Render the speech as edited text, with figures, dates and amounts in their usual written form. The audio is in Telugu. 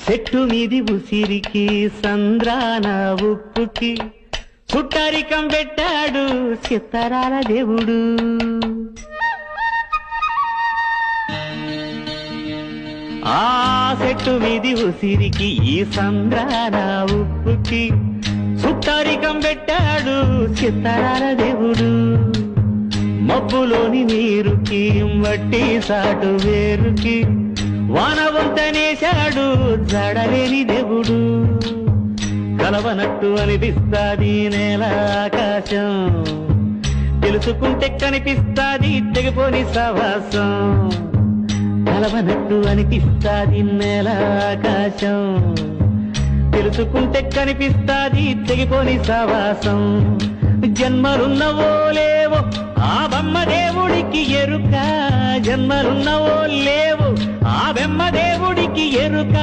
చెట్టు మీది ఉసిరికి సంద్రాన ఉప్పుకి చుట్టరికం పెట్టాడు చిత్తరాల దేవుడు. ఆ చెట్టు మీది ఉసిరికి ఈ సంద్రాన ఉప్పుకి చుట్టరికం పెట్టాడు చిత్తరాల దేవుడు. మబ్బులోని నీరుకి మట్టి సాటు వేరుకి వాన వంతనేశాడు జడలేని దేవుడు. కలవనట్టు అనిపిస్తాది నేల ఆకాశం, తెలుసుకుంటే కనిపిస్తాది తెగిపోని సవాసం. కలవనట్టు అనిపిస్తాది నేల ఆకాశం, తెలుసుకుంటే కనిపిస్తాది తెగిపోని సవాసం. జన్మలున్నవో లేవో ఆ బొమ్మ దేవుడికి ఎరుక, జన్మలున్నవో లేవో ఆ బొమ్మ దేవుడికి ఎరుక.